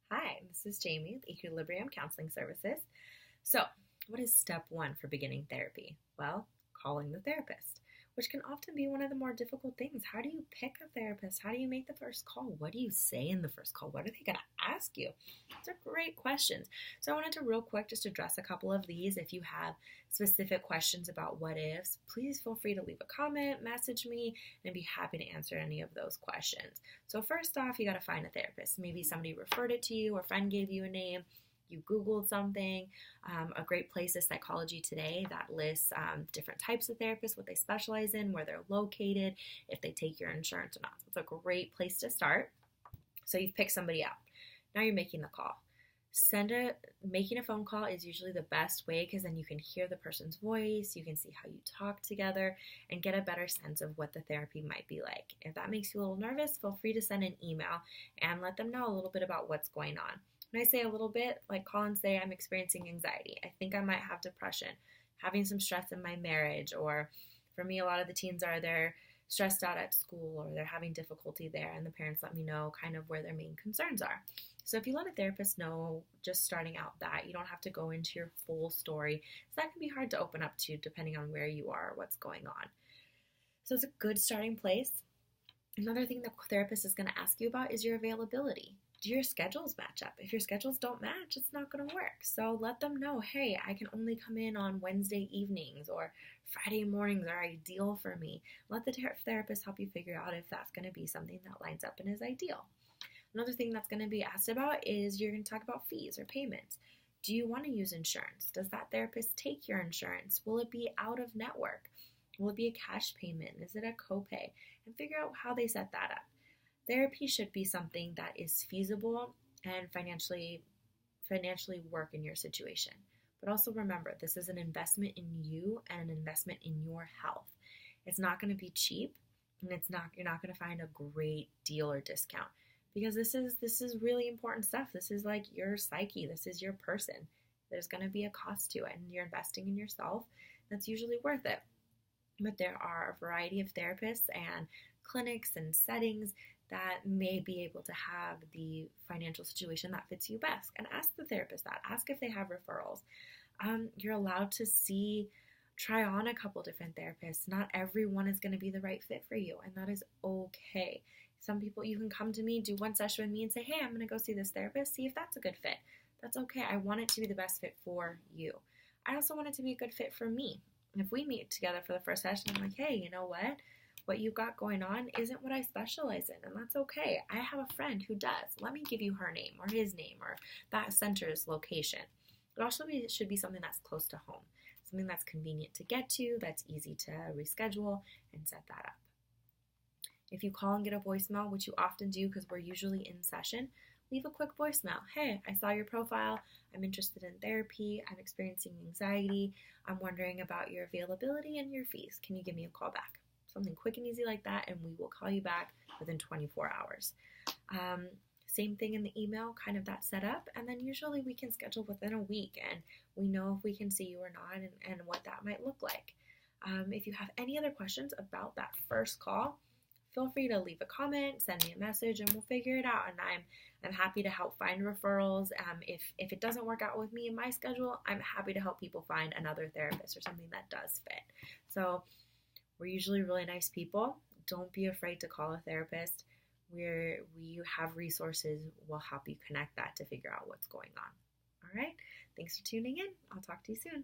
Hi, this is Jamie with Equilibrium Counseling Services. So, what is step one for beginning therapy? Well, calling the therapist, which can often be one of the more difficult things. How do you pick a therapist? How do you make the first call? What do you say in the first call? What are they going to ask you? These are great questions. So, I wanted to real quick just address a couple of these. If you have specific questions about what ifs, please feel free to leave a comment, message me, and I'd be happy to answer any of those questions. So, first off, you got to find a therapist. Maybe somebody referred it to you, or a friend gave you a name. You Googled something. A great place is Psychology Today that lists different types of therapists, what they specialize in, where they're located, if they take your insurance or not. So it's a great place to start. So you've picked somebody out. Now you're making the call. Making a phone call is usually the best way because then you can hear the person's voice, you can see how you talk together, and get a better sense of what the therapy might be like. If that makes you a little nervous, feel free to send an email and let them know a little bit about what's going on. When I say a little bit, like call and say, I'm experiencing anxiety. I think I might have depression, having some stress in my marriage, or for me, a lot of the teens they're stressed out at school or they're having difficulty there, and the parents let me know kind of where their main concerns are. So if you let a therapist know just starting out that, you don't have to go into your full story. So that can be hard to open up to depending on where you are or what's going on. So it's a good starting place. Another thing the therapist is going to ask you about is your availability. Do your schedules match up? If your schedules don't match, it's not going to work. So let them know, hey, I can only come in on Wednesday evenings, or Friday mornings are ideal for me. Let the therapist help you figure out if that's going to be something that lines up and is ideal. Another thing that's going to be asked about is you're going to talk about fees or payments. Do you want to use insurance? Does that therapist take your insurance? Will it be out of network? Will it be a cash payment? Is it a copay? And figure out how they set that up. Therapy should be something that is feasible and financially work in your situation. But also remember, this is an investment in you and an investment in your health. It's not going to be cheap, and you're not going to find a great deal or discount, because this is really important stuff. This is like your psyche. This is your person. There's going to be a cost to it, and you're investing in yourself. That's usually worth it. But there are a variety of therapists and clinics and settings that may be able to have the financial situation that fits you best. And ask the therapist that. Ask if they have referrals. You're allowed to try on a couple different therapists. Not everyone is going to be the right fit for you, and that is okay. Some people, you can come to me, do one session with me, and say, hey, I'm going to go see this therapist, see if that's a good fit. That's okay. I want it to be the best fit for you. I also want it to be a good fit for me. If we meet together for the first session, I'm like, hey, you know what you've got going on isn't what I specialize in, and that's okay. I have a friend who does. Let me give you her name or his name or that center's location. It should be something that's close to home, something that's convenient to get to, that's easy to reschedule and set that up. If you call and get a voicemail, which you often do because we're usually in session, leave a quick voicemail. Hey, I saw your profile. I'm interested in therapy. I'm experiencing anxiety. I'm wondering about your availability and your fees. Can you give me a call back? Something quick and easy like that, and we will call you back within 24 hours. Same thing in the email, kind of that setup, and then usually we can schedule within a week, and we know if we can see you or not, and what that might look like. If you have any other questions about that first call, feel free to leave a comment, send me a message, and we'll figure it out. And I'm happy to help find referrals. If it doesn't work out with me in my schedule, I'm happy to help people find another therapist or something that does fit. So we're usually really nice people. Don't be afraid to call a therapist. We have resources. We'll help you connect that to figure out what's going on. All right. Thanks for tuning in. I'll talk to you soon.